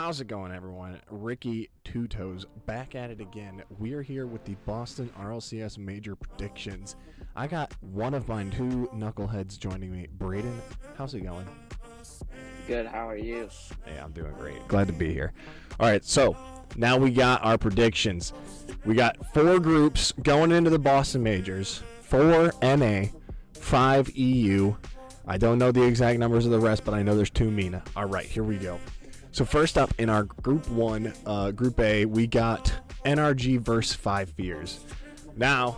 How's it going, everyone? Ricky Two Toes back at it again. We are here with the Boston RLCS major predictions. I got one of my two knuckleheads joining me. Braden, how's it going? Good, how are you? Hey, I'm doing great. Glad to be here. All right, so now we got our predictions. We got 4 groups going into the Boston majors. 4 NA, 5 EU. I don't know the exact numbers of the rest, but I know there's 2 MENA. All right, here we go. So first up in our Group 1, Group A, we got NRG versus 5 Fears. Now,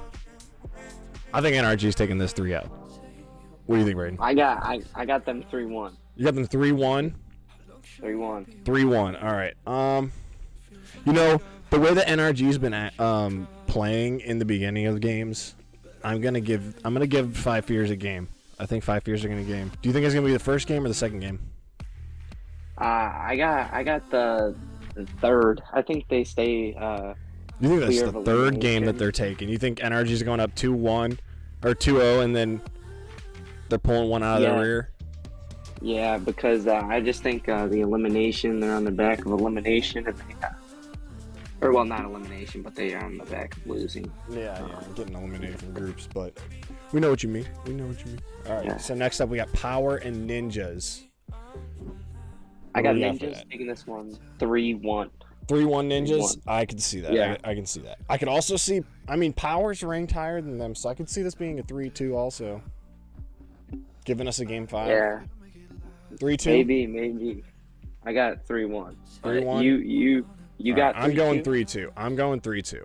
I think NRG's taking this 3-0. What do you think, Braden? I got them 3-1. You got them 3-1? 3-1. 3-1. All right. You know, the way that NRG's been playing in the beginning of the games, I'm gonna give 5 Fears a game. I think 5 Fears are gonna game. Do you think it's gonna be the first game or the second game? I got the third. I think they stay. You think that's the third game that they're taking? You think NRG's going up 2-1 or 2-0, and then they're pulling one out of their rear? Yeah, because I just think the elimination. They're on the back of elimination, and or well, not elimination, but they are on the back of losing. Yeah, getting eliminated from groups, but we know what you mean. All right. So next up, we got Power and Ninjas. I got Ninjas taking this one 3-1. 3-1 Ninjas? 3-1. I can see that. Yeah. I can see that. I could also see, Power's ranked higher than them, so I could see this being a 3-2 also. Giving us a game 5. Yeah. 3-2? Maybe. I got 3-1. 3-1? You got 3-2? I'm going 3-2. I'm going 3-2.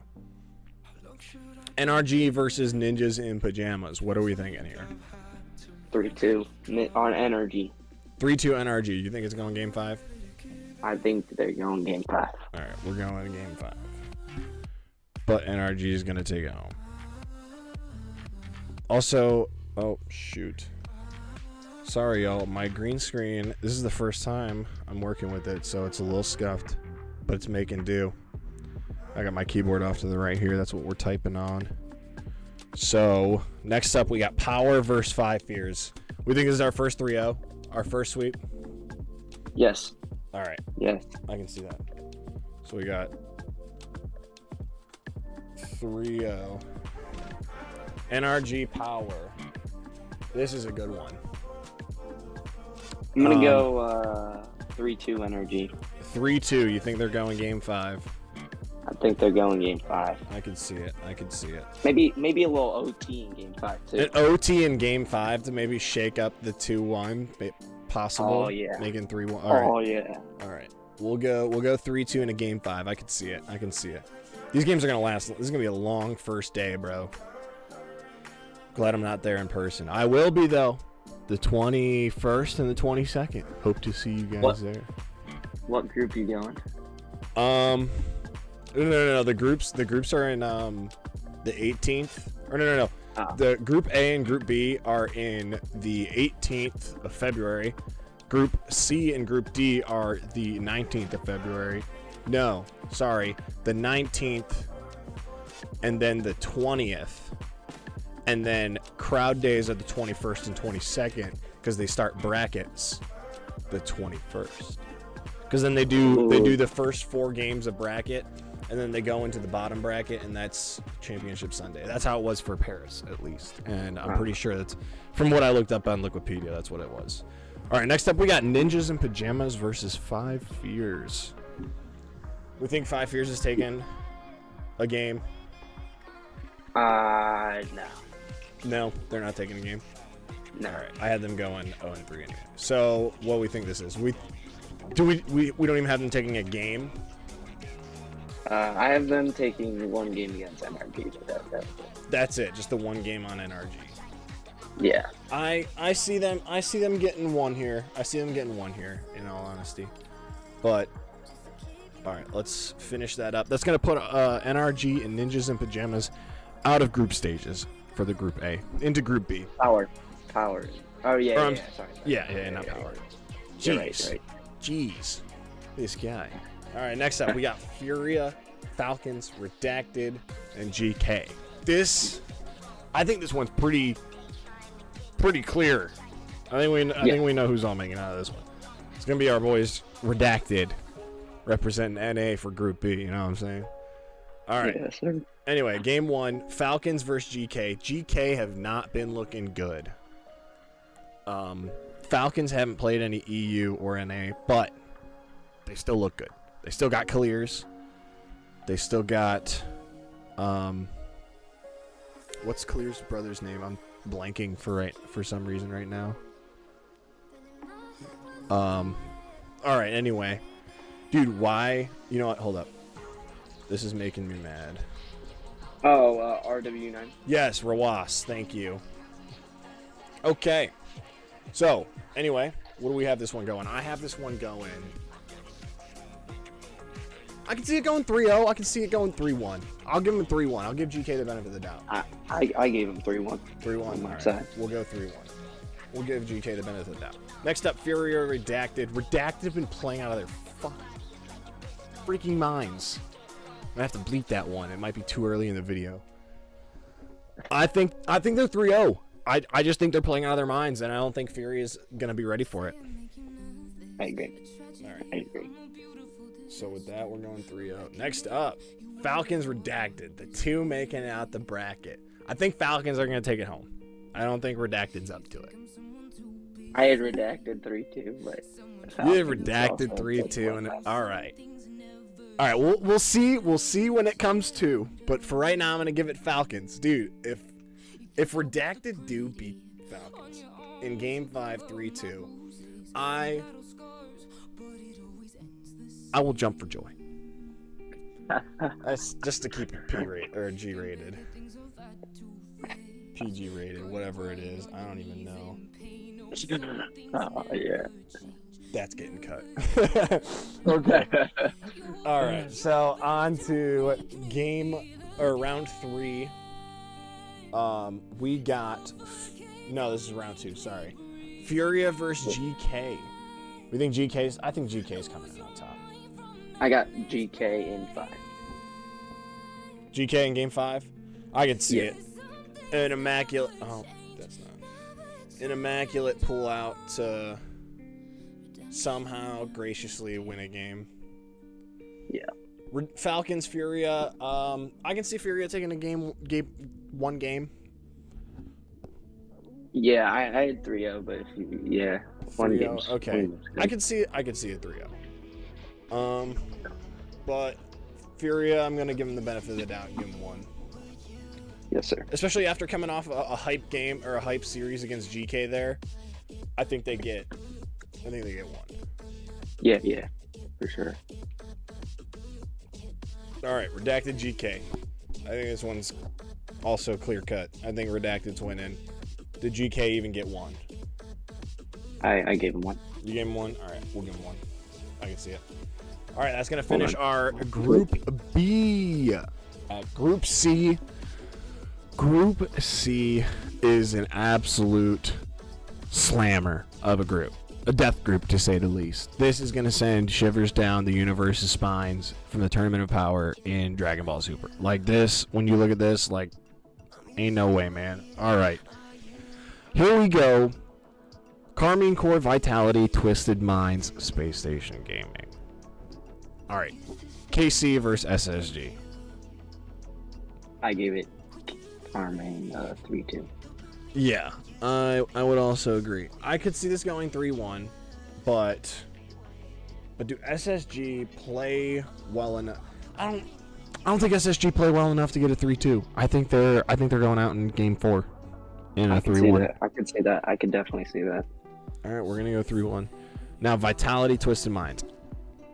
NRG versus Ninjas in Pajamas. What are we thinking here? 3-2 on energy. 3-2 NRG. You think it's going game 5? I think they're going game 5. All right, we're going game 5. But NRG is going to take it home. Also, oh, shoot. Sorry, y'all. My green screen, this is the first time I'm working with it, so it's a little scuffed, but it's making do. I got my keyboard off to the right here. That's what we're typing on. So, next up, we got Power versus 5 Fears. We think this is our first 3-0? Our first sweep? Yes. All right. Yes. I can see that. So we got 3-0. NRG Power. This is a good one. I'm going to go 3-2 energy. 3-2. You think they're going game 5? I think they're going game 5. I can see it. Maybe a little OT in game 5 too. An OT in game 5 to maybe shake up the 2-1, possible. Oh yeah. Making 3-1. All right. Yeah. All right. We'll go 3-2 in a game 5. I can see it. These games are gonna last. This is gonna be a long first day, bro. Glad I'm not there in person. I will be though. The 21st and the 22nd. Hope to see you guys there. What group you going? No. The groups are in the 18th. Or no. Oh. The Group A and Group B are in the 18th of February. Group C and Group D are the 19th of February. No, sorry, the 19th and then the 20th. And then crowd days are the 21st and 22nd because they start brackets the 21st. Because then they do the first 4 games of bracket, and then they go into the bottom bracket, and that's Championship Sunday. That's how it was for Paris, at least. And I'm pretty sure that's, from what I looked up on Wikipedia, that's what it was. All right, next up we got Ninjas in Pajamas versus 5 Fears. We think 5 Fears is taking a game. No. No, they're not taking a game. No. All right, I had them going 0-3 anyway. So what we think this is? We don't even have them taking a game. I have them taking 1 game against NRG. That's it. Just the 1 game on NRG. Yeah. I see them getting 1 here. In all honesty. But all right, let's finish that up. That's gonna put NRG and Ninjas in Pajamas out of group stages for the Group A into Group B. Power. Oh yeah. Sorry. Yeah, not Power. Jeez. Right. Jeez. This guy. All right, next up we got Furia, Falcons, Redacted, and GK. I think this one's pretty clear. I think we know who's all making out of this one. It's gonna be our boys Redacted representing NA for Group B. You know what I'm saying? All right. Yes, sir. Anyway, game 1, Falcons versus GK. GK have not been looking good. Falcons haven't played any EU or NA, but they still look good. They still got clears. They still got what's Clear's brother's name? I'm blanking for some reason right now. All right, anyway. Dude, why? You know what? Hold up. This is making me mad. Oh, RW9. Yes, Rawas. Thank you. Okay. So, anyway, what do we have this one going? I have this one going. I can see it going 3-0. I can see it going 3-1. I'll give him 3-1. I'll give GK the benefit of the doubt. I gave him 3-1. 3-1. On my right. side. We'll go 3-1. We'll give GK the benefit of the doubt. Next up, Furia Redacted. Redacted have been playing out of their freaking minds. I'm gonna have to bleep that one. It might be too early in the video. I think they're 3-0. I just think they're playing out of their minds, and I don't think Fury is gonna be ready for it. I agree. All right. I agree. So with that, we're going 3-0. Next up, Falcons Redacted. The two making out the bracket. I think Falcons are gonna take it home. I don't think Redacted's up to it. I had redacted 3-2, but You had Redacted 3-2, and all right. All right, we'll see. We'll see when it comes to. But for right now, I'm gonna give it Falcons, dude. If Redacted do beat Falcons in Game 5, 3-2, I will jump for joy. That's just to keep it P-rated or G-rated, PG-rated, whatever it is. I don't even know. Oh, yeah. That's getting cut. Okay. All right. So on to round 3. We got this is round 2. Sorry, Furia versus GK. We think GK's. I think GK's coming in on top. I got GK in 5. GK in game 5. I can see Yeah. it. An immaculate. Oh, that's not. An immaculate pull out to somehow graciously win a game. Yeah. Falcons Furia. I can see Furia taking a one game. Yeah, I had 3-0, but one 3-0, game. okay. I could see it 3-0. But Furia, I'm gonna give him the benefit of the doubt and give him 1. Yes, sir. Especially after coming off a hype game or a hype series against GK there. I think they get 1. Yeah, for sure. All right, Redacted GK. I think this one's also clear cut. I think Redacted's winning. Did GK even get 1? I gave him 1. You gave him 1? All right, we'll give him 1. I can see it. All right, that's going to finish our Group B. Group C. Group C is an absolute slammer of a group. A death group, to say the least. This is going to send shivers down the universe's spines from the Tournament of Power in Dragon Ball Super. Like this, when you look at this, like, ain't no way, man. All right. Here we go. Karmine Corp, Vitality, Twisted Minds, Space Station Gaming. All right. KC versus SSG. I gave it Karmine 3-2. Yeah, I would also agree. I could see this going 3-1, but do SSG play well enough? I don't think SSG play well enough to get a 3-2. I think they're going out in game 4 in a 3-1. I could say that. I could definitely see that. All right, we're gonna go 3-1. Now Vitality, Twisted Minds.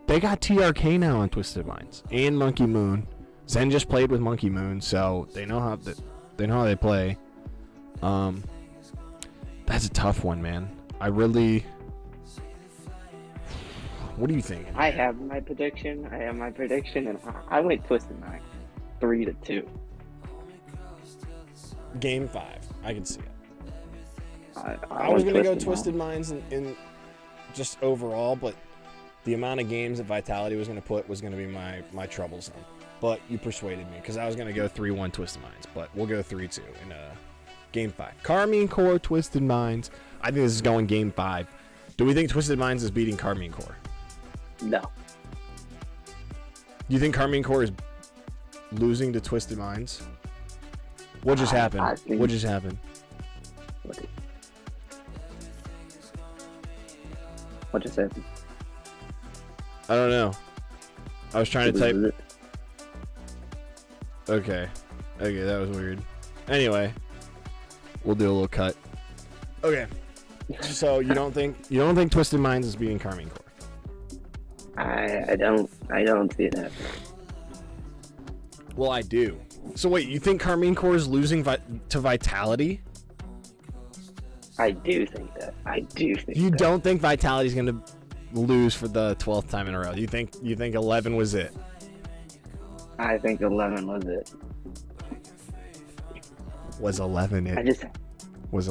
They got TRK now on Twisted Minds and Monkey Moon. Zen just played with Monkey Moon, so they know how they play. That's a tough one, man. What do you think? I have my prediction, and I went Twisted Mind 3-2. Game 5. I can see it. I was going to go Twisted Minds in just overall, but the amount of games that Vitality was going to put was going to be my troublesome. But you persuaded me, because I was going to go 3-1 Twisted Minds, but we'll go 3-2 in Game 5. Karmine Corp, Twisted Minds. I think this is going Game 5. Do we think Twisted Minds is beating Karmine Corp? No. You think Karmine Corp is losing to Twisted Minds? What just happened? What just happened? What just happened? I don't know. I was trying to type. Okay, that was weird. Anyway, we'll do a little cut. Okay, so you don't think Twisted Minds is beating Karmine Corp? I don't see that. Well, I do. So wait, you think Karmine Corp is losing to Vitality? I do think that. You don't think Vitality's gonna lose for the 12th time in a row? You think 11 was it? I think 11 was it. Was 11 it?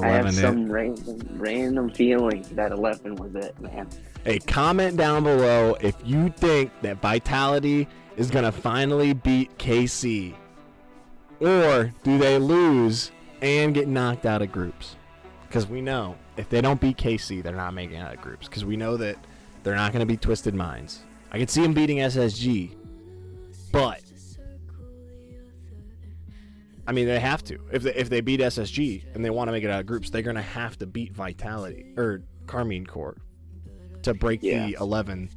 I have some random feeling that 11 was it, man. Hey, comment down below if you think that Vitality is gonna finally beat KC, or do they lose and get knocked out of groups? Because we know if they don't beat KC, they're not making it out of groups. Because we know that they're not going to beat Twisted Minds. I could see them beating SSG, but I mean they have to. If they beat SSG and they want to make it out of groups, they're going to have to beat Vitality or Karmine Corp to break the 11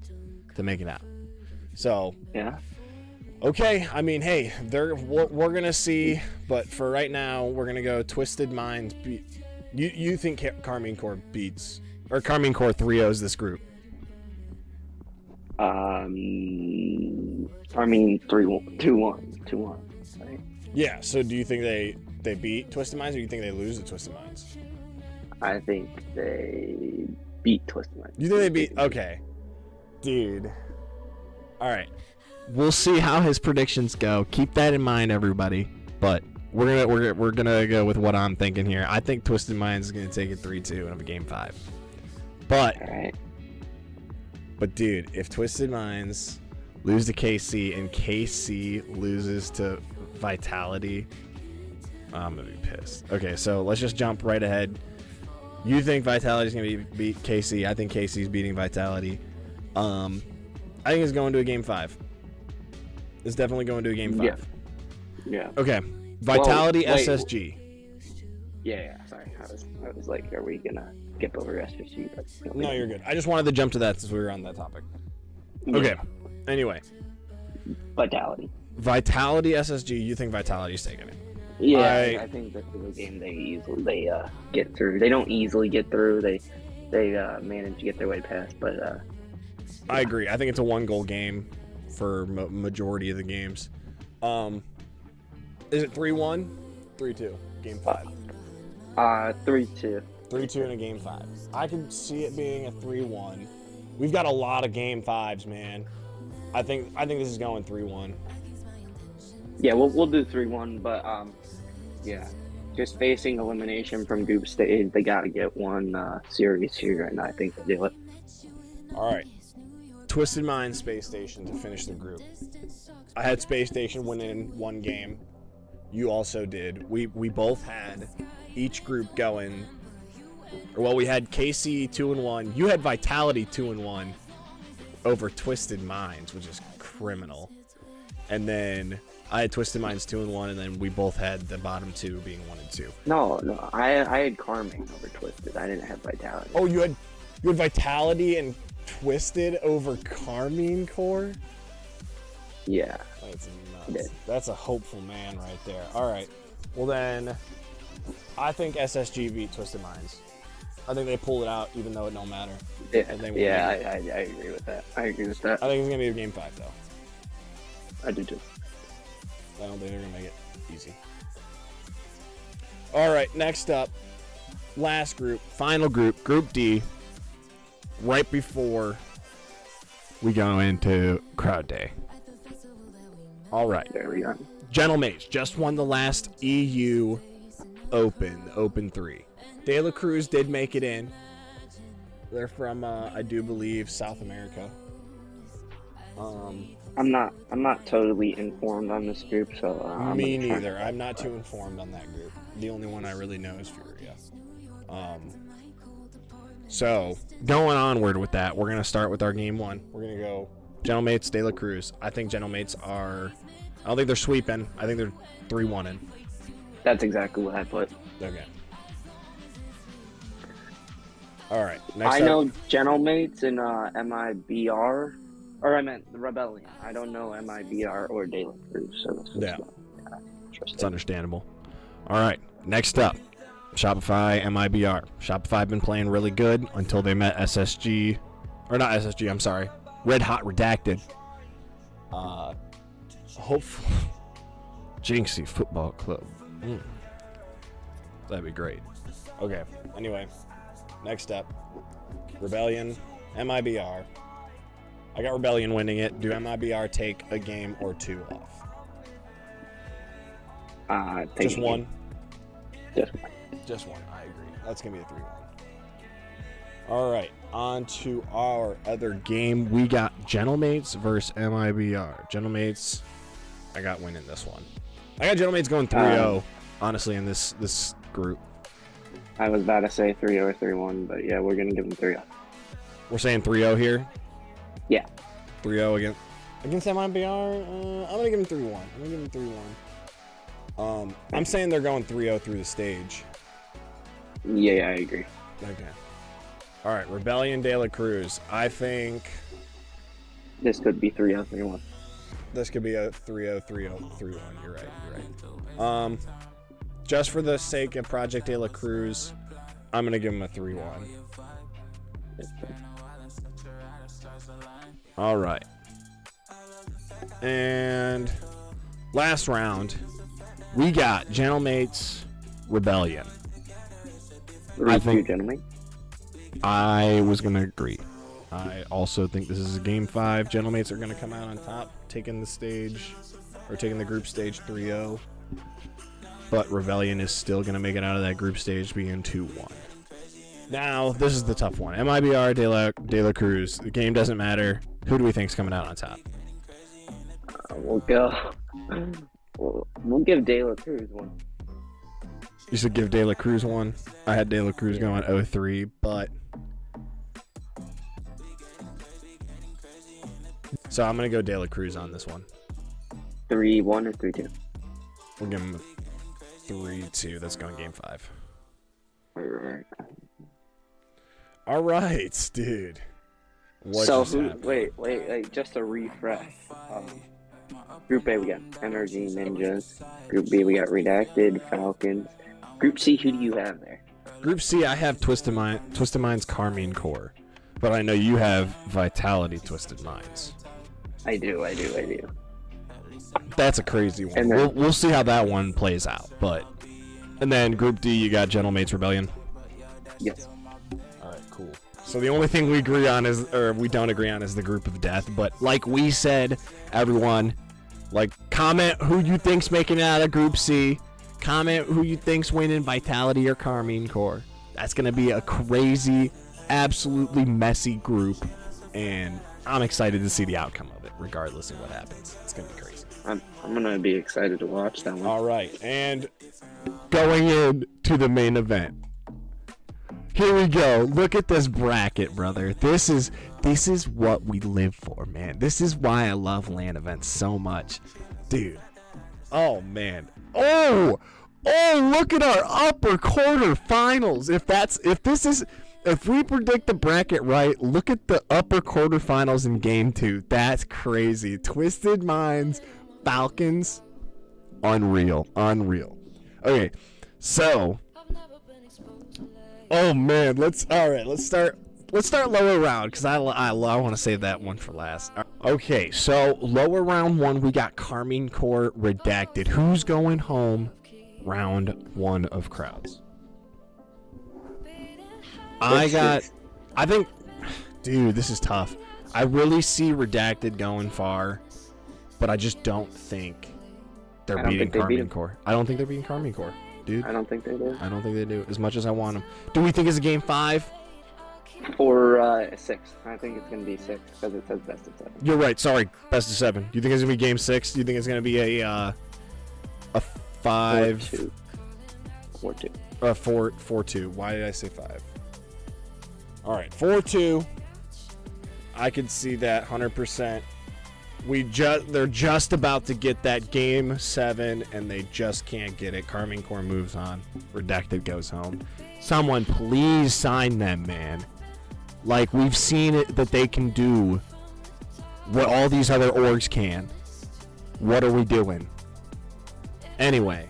to make it out. So yeah. Okay, I mean, hey, we're going to see, but for right now, we're going to go Twisted Minds beat. You think Karmine Corp beats, or Karmine Corp 3-0s this group? Karmine 2-1. Right? Yeah. So do you think they beat Twisted Minds, or do you think they lose to Twisted Minds? I think they beat Twisted Minds. You think they beat? Okay, dude. All right. We'll see how his predictions go. Keep that in mind, everybody. But we're gonna go with what I'm thinking here. I think Twisted Minds is gonna take it 3-2 in a game 5. But, right. But dude, if Twisted Minds lose to KC and KC loses to Vitality, I'm gonna be pissed. Okay, so let's just jump right ahead. You think Vitality's gonna beat KC? I think KC's beating Vitality. I think it's going to a game 5. It's definitely going to a game 5. Yeah. Okay. Vitality SSG. Yeah. Sorry, I was like, are we gonna skip over SSG? No, you're good. I just wanted to jump to that since we were on that topic. Yeah. Okay. Anyway. Vitality SSG. You think Vitality's taking it? Yeah, I think this is a game they easily get through. They don't easily get through. They manage to get their way past, but. I agree. I think it's a 1-goal game for majority of the games. Is it 3-1? 3-2. Game 5. 3-2. 3-2 in a game 5. I can see it being a 3-1. We've got a lot of game 5s, man. I think this is going 3-1. Yeah, we'll do 3-1, but yeah, just facing elimination from group stage, they got to get one series here, and I think they do it. All right. Twisted Minds Space Station to finish the group. I had Space Station win in 1 game. You also did. We both had each group going. Well, we had KC 2-1. You had Vitality 2-1 over Twisted Minds, which is criminal. And then I had Twisted Minds 2-1, and then we both had the bottom 2 being 1-2. No, I had Karmine over Twisted. I didn't have Vitality. Oh, you had Vitality and Twisted over Karmine Corp? Yeah. That's nuts. That's a hopeful man right there. All right. Well, then, I think SSG beat Twisted Minds. I think they pulled it out, even though it don't matter. Yeah, I agree with that. I think it's going to be a game 5, though. I do, too. I don't think they're going to make it easy. All right, next up, last group, final group, Group D, right before we go into Crowd Day. All right. There we go. Gentlemates just won the last EU Open, the Open 3. De La Cruz did make it in. They're from, I do believe, South America. I'm not totally informed on this group, so me neither. I'm not too informed on that group. The only one I really know is Furia. So going onward with that, we're gonna start with our game 1. We're gonna go Gentlemates, De La Cruz. I think Gentlemates are. I don't think they're sweeping. I think they're 3-1-ing. That's exactly what I put. Okay. All right. Next I up. know Gentlemates and MIBR, or I meant the Rebellion. I don't know MIBR or De La Cruz. So this is Yeah. interesting. It's understandable. All right. Next up. Shopify, MIBR. Shopify been playing really good until they met SSG. Or not SSG, I'm sorry. Red Hot Redacted. Hopefully. Jinxie Football Club. That'd be great. Okay. Anyway. Next up. Rebellion, MIBR. I got Rebellion winning it. Do MIBR take a game or 2 off? Take Just one? Just one. Just one. I agree. That's going to be a 3-1. All right. On to our other game. We got Gentlemates versus MIBR. Gentlemates, I got winning this one. I got Gentlemates going 3-0, honestly, in this group. I was about to say 3-0 or 3-1, but yeah, we're going to give them 3-0. We're saying 3-0 here? Yeah. 3-0 against MIBR? I'm going to give them 3-1. I'm saying they're going 3-0 through the stage. Yeah, I agree. Okay. All right, Rebellion, De La Cruz. I think This could be 3-0, 3-1. this could be a 3-0, 3-0, 3-1. You're right. Just for the sake of Project De La Cruz, I'm going to give them a 3-1. All right. And last round, we got Gentlemates, Rebellion. I think gentlemen. I was going to agree. I also think this is a game 5. Gentlemates are going to come out on top, taking the stage, or taking the group stage 3-0. But Rebellion is still going to make it out of that group stage being 2-1. Now, this is the tough one. MIBR, De La Cruz. The game doesn't matter. Who do we think's coming out on top? We'll go. We'll give De La Cruz one. You should give De La Cruz one. I had De La Cruz going 0-3, but... So I'm going to go De La Cruz on this one. 3-1 or 3-2? We'll give him 3-2. That's going game 5. Alright. All right, dude. What So just who? happened? Wait. Just a refresh. Group A we got Energy Ninjas. Group B we got Redacted Falcons. Group C, who do you have there? Group C, I have Twisted Mind's Karmine Corp, but I know you have Vitality Twisted Minds. I do. That's a crazy one. And then- We'll see how that one plays out. And then Group D, you got Gentlemates Rebellion. Yes. All right, cool. So the only thing we don't agree on is the group of death. But like we said, everyone, comment who you think's making it out of Group C. Comment who you think's winning Vitality or Karmine Corp. That's gonna be a crazy, absolutely messy group, and I'm excited to see the outcome of it, regardless of what happens. It's gonna be crazy. I'm gonna be excited to watch that one. All right, and going in to the main event. Here we go. Look at this bracket, brother. This is what we live for, man. This is why I love LAN events so much, dude. Oh man. Oh, look at our upper quarter finals. If we predict the bracket right, look at the upper quarter finals in game 2. That's crazy. Twisted Minds, Falcons, unreal. Okay, so, oh man, let's start lower round, because I want to save that one for last. Okay, so lower round 1, we got Karmine Corp Redacted. Who's going home round 1 of crowds? I think, dude, this is tough. I really see Redacted going far, but I just don't think they're beating Karmine Corp. I don't think they're beating Karmine Corp, dude. I don't think they do. I don't think they do, as much as I want them. Do we think it's a game 5? Or 6. I think it's gonna be 6 because it says best of 7. You're right. Sorry, best of 7. Do you think it's gonna be game 6? Do you think it's gonna be a 5? 4-2. 4-2. Why did I say 5? All right, 4-2. I could see that 100%. They're just about to get that game 7, and they just can't get it. Karmine Corp moves on. Redacted goes home. Someone please sign them, man. Like, we've seen it that they can do what all these other orgs can. What are we doing? Anyway,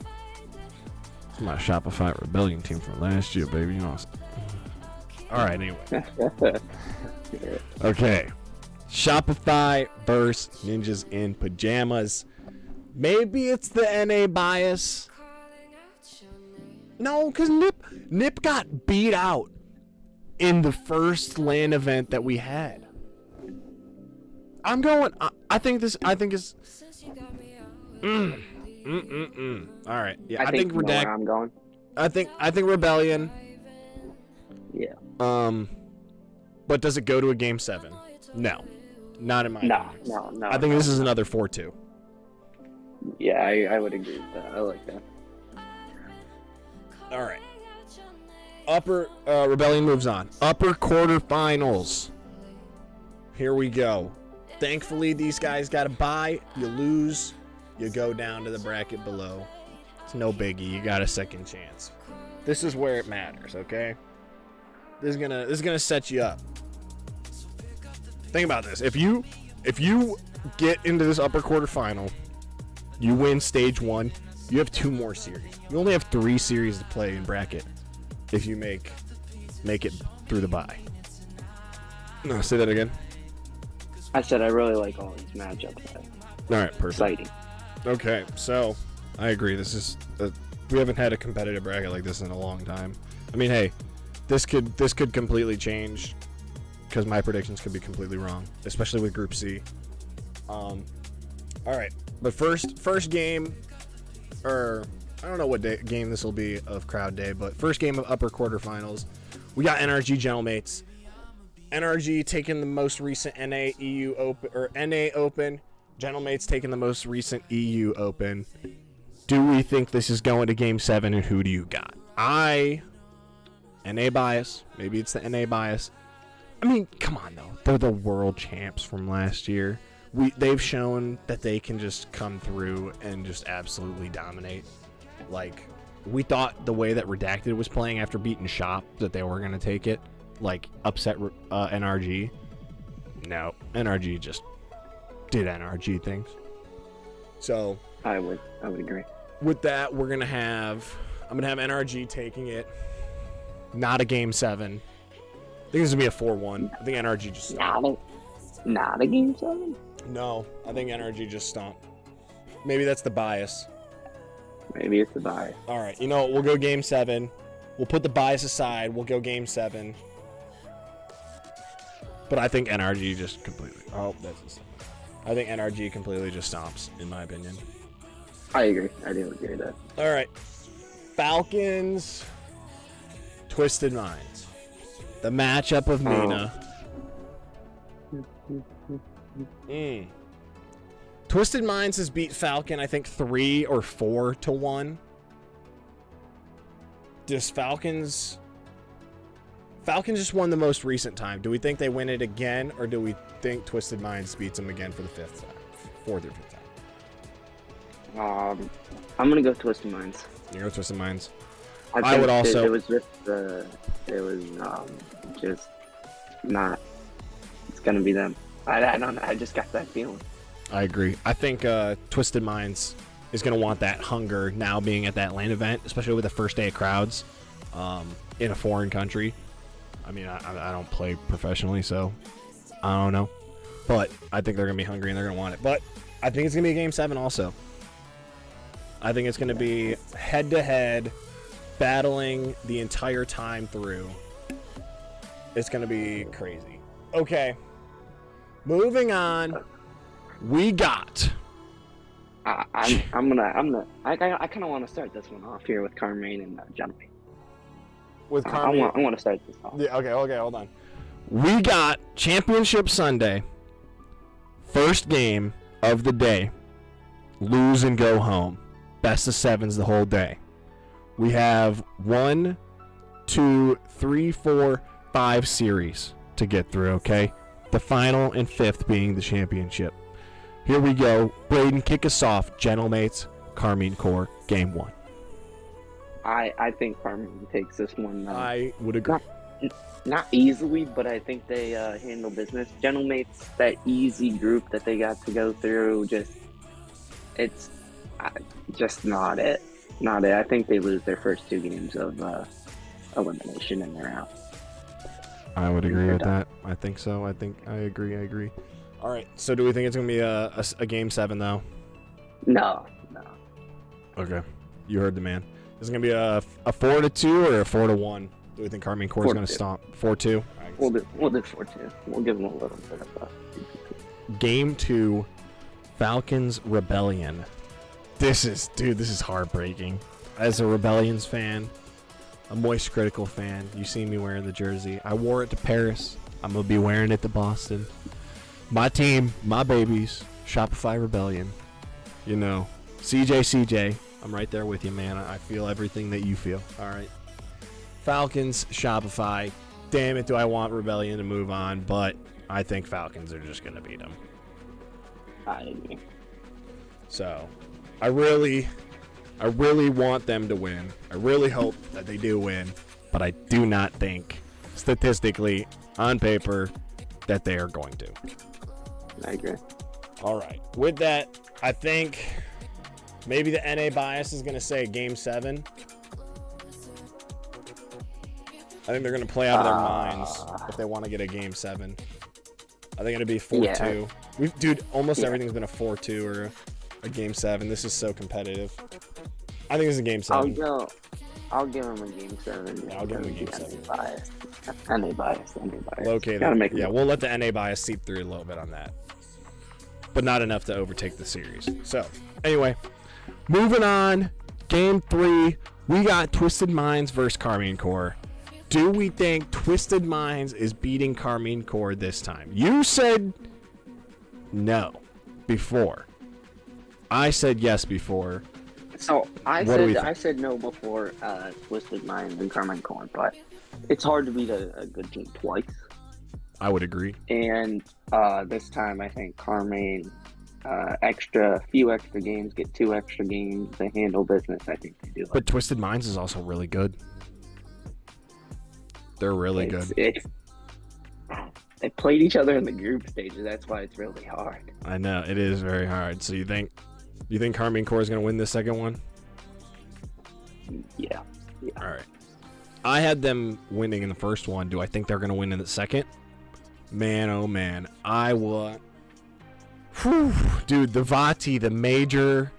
it's my Shopify Rebellion team from last year, baby. You know. All right, anyway. Okay. Shopify versus Ninjas in Pajamas. Maybe it's the NA bias. No, because Nip got beat out in the first LAN event that we had. I'm going. I think it's. All right. Yeah, I think Redact. I'm going. I think Rebellion. Yeah. But does it go to a game 7? No. Not in my opinion. No. I think this is another 4-2. Yeah, I would agree with that. I like that. All right. Rebellion moves on. Upper quarterfinals. Here we go. Thankfully, these guys got a bye. You lose, you go down to the bracket below. It's no biggie. You got a second chance. This is where it matters, okay? This is gonna set you up. Think about this. If you get into this upper quarterfinal, you win stage 1, you have 2 more series. You only have 3 series to play in bracket if you make it through the bye. No, say that again. I said I really like all these matchups. All right, perfect. Exciting. Okay, so I agree. This is we haven't had a competitive bracket like this in a long time. I mean, hey, this could completely change because my predictions could be completely wrong, especially with Group C. All right, but first game, or I don't know what game this will be of Crowd Day, but first game of upper quarterfinals, we got NRG Gentlemates. NRG taking the most recent NA EU Open or NA Open. Gentlemates taking the most recent EU Open. Do we think this is going to game 7, and who do you got? NA bias. Maybe it's the NA bias. I mean, come on though. They're the world champs from last year. They've shown that they can just come through and just absolutely dominate. Like, we thought the way that Redacted was playing after beating Shop that they were going to take it, like upset NRG. No, NRG just did NRG things. So I would agree. With that, I'm gonna have NRG taking it. Not a game 7. I think this is gonna be a 4-1. I think NRG just stomped. Not a game 7? No, I think NRG just stomped. Maybe that's the bias. Maybe it's the bias. All right, you know what? We'll go game 7. We'll put the bias aside. We'll go game 7. But I think NRG just completely. Oh, I think NRG completely just stomps, in my opinion. I agree. I do agree with that. All right, Falcons, Twisted Minds. The matchup of Mina. Twisted Minds has beat Falcon, I think 3 or 4-1. Does Falcons just won the most recent time. Do we think they win it again, or do we think Twisted Minds beats them again for the 4th or 5th time? I'm gonna go Twisted Minds. You go Twisted Minds. I would also. It was just not. It's gonna be them. I don't know. I just got that feeling. I agree. I think Twisted Minds is gonna want that hunger now, being at that LAN event, especially with the first day of crowds in a foreign country. I mean, I don't play professionally, so I don't know. But I think they're going to be hungry and they're going to want it. But I think it's going to be a game 7 also. I think it's going to be head-to-head, battling the entire time through. It's going to be crazy. Okay. Moving on. We got... I kind of want to start this one off here with Karmine and Gentleman. With Karmine, I want to start this off. Yeah, okay, hold on. We got Championship Sunday. First game of the day. Lose and go home. Best of 7s the whole day. We have 1, 2, 3, 4, 5 series to get through, okay? The final and fifth being the championship. Here we go. Braden, kick us off. Gentlemates, Karmine Corp, game 1. I think Karmine takes this one. I would agree. Not easily, but I think they handle business. Gentlemates, that easy group that they got to go through, it's just not it. Not it. I think they lose their first 2 games of elimination and they're out. I would agree with that. I think so. I agree. All right. So do we think it's going to be a game 7 though? No. Okay. You heard the man. Is it going to be a 4-2 or a 4-1? Do we think Karmine Corp is going to stomp 4-2? We'll do 4-2. We'll give them a little bit of a... Game 2, Falcons Rebellion. This is heartbreaking. As a Rebellions fan, a Moist Critical fan, you see me wearing the jersey. I wore it to Paris. I'm going to be wearing it to Boston. My team, my babies, Shopify Rebellion. You know, CJ, I'm right there with you, man. I feel everything that you feel. All right. Falcons, Shopify. Damn it, do I want Rebellion to move on, but I think Falcons are just going to beat them. I agree. So, I really want them to win. I really hope that they do win, but I do not think, statistically, on paper, that they are going to. I agree. All right. With that, I think maybe the NA bias is going to say game 7. I think they're going to play out of their minds if they want to get a game 7. I think it'll be 4-2. Yeah. Dude, almost everything's been a 4-2 or a game 7. This is so competitive. I think it's a game 7. I'll give them a game 7. Yeah, I'll give them a game 7. NA bias. Okay, we'll let the NA bias seep through a little bit on that. But not enough to overtake the series. So, anyway, moving on. Game 3, we got Twisted Minds versus Karmine Corp. Do we think Twisted Minds is beating Karmine Corp this time? You said no before. I said yes before. So I said no before Twisted Minds and Karmine Corp, but it's hard to beat a good team twice. I would agree. And this time I think Karmine few extra games, get 2 extra games, they handle business. I think they do. But Twisted Minds is also really good. They're really good. They played each other in the group stages. That's why it's really hard. I know it is very hard. So you think Karmine Corp is going to win the second one? Yeah. All right. I had them winning in the first one. Do I think they're going to win in the second? Man, oh man, I would. Dude, the Vati, the major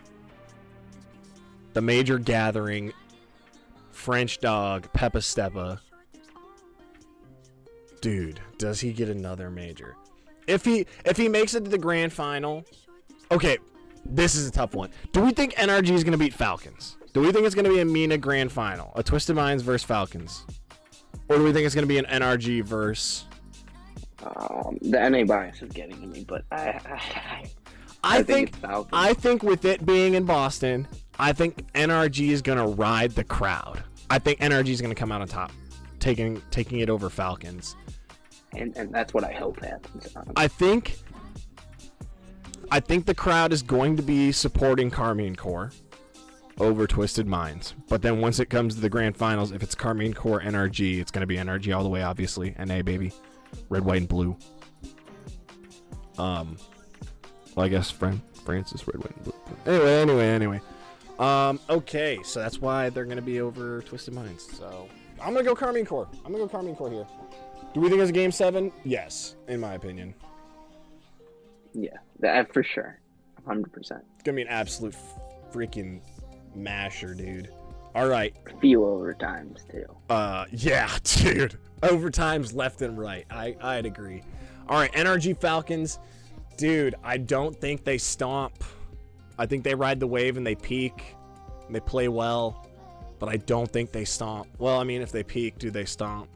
gathering, French dog, Peppa Steppa. Dude, does he get another major? If he makes it to the grand final, okay, this is a tough one. Do we think NRG is going to beat Falcons? Do we think it's going to be a Mina grand final, a Twisted Minds versus Falcons, or do we think it's going to be an NRG versus? The NA bias is getting to me, but I think with it being in Boston, I think NRG is going to ride the crowd. I think NRG is going to come out on top, taking it over Falcons. And that's what I hope happens. I think the crowd is going to be supporting Karmine Corp over Twisted Minds. But then once it comes to the grand finals, if it's Karmine Corp NRG, it's going to be NRG all the way, obviously. NA, baby. Red, white, and blue. Well, I guess Francis, red, white, and blue. Anyway. Okay, so that's why they're going to be over Twisted Minds. So I'm going to go Karmine Corp. Here. Do we think it's a game 7? Yes, in my opinion. Yeah, that for sure. 100%. It's going to be an absolute freaking masher, dude. All right. A few overtimes, too. Yeah, dude. Overtimes left and right. I'd agree. All right, NRG Falcons. Dude, I don't think they stomp. I think they ride the wave and they peak. And they play well. But I don't think they stomp. Well, I mean, if they peak, do they stomp?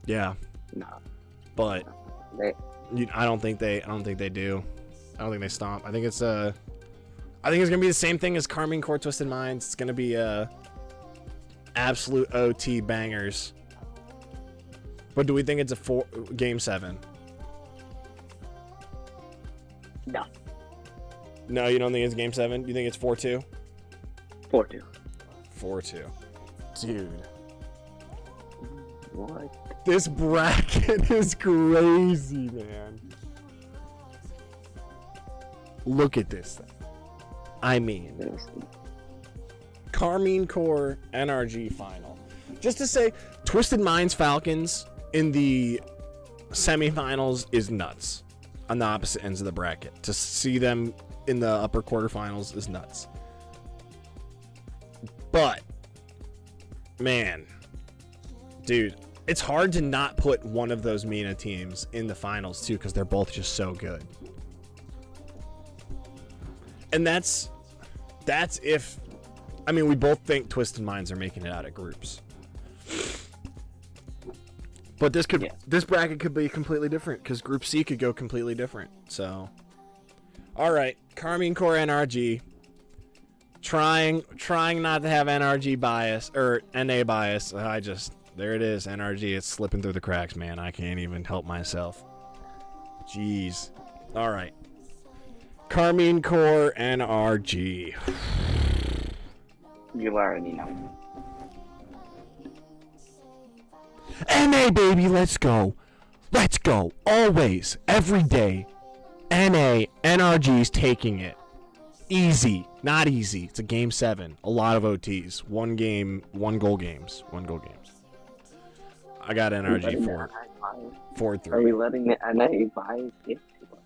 Yeah. No. But I don't think they do. I don't think they stomp. I think it's gonna be the same thing as Karmine Corp Twisted Minds. It's gonna be absolute OT bangers. But do we think it's a game 7? No. No, you don't think it's game 7? You think it's 4-2? 4-2. 4-2. Dude. What? This bracket is crazy, man. Look at this thing. I mean, Karmine Corp NRG final. Just to say, Twisted Minds Falcons in the semifinals is nuts. On the opposite ends of the bracket. To see them in the upper quarterfinals is nuts. But, man, dude, it's hard to not put one of those MENA teams in the finals too, because they're both just so good. And that's if, I mean, we both think Twisted Minds are making it out of groups. But this bracket could be completely different, because Group C could go completely different. So, all right, Karmine Corp NRG. Trying not to have NRG bias or NA bias. There it is, NRG. It's slipping through the cracks, man. I can't even help myself. Jeez. All right. Karmine Corp NRG. You already know. NA, baby, let's go. Let's go. Always. Every day. NA. NRG's taking it. Easy. Not easy. It's a game 7. A lot of OTs. 1 game, 1 goal games. 1 goal games. I got NRG 4-3. Are we letting the NA bias get to us?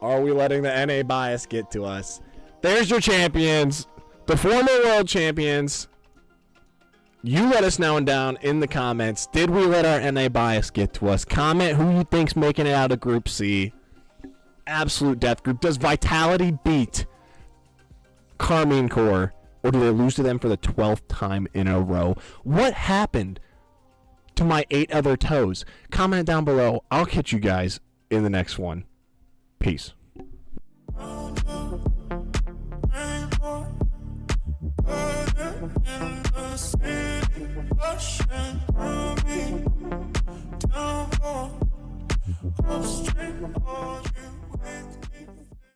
Are we letting the NA bias get to us? There's your champions. The former world champions. You let us know down in the comments. Did we let our NA bias get to us? Comment who you think's making it out of Group C. Absolute death group. Does Vitality beat Karmine Corp, or do they lose to them for the 12th time in a row? What happened to my 8 other toes? Comment down below. I'll catch you guys in the next one. Peace.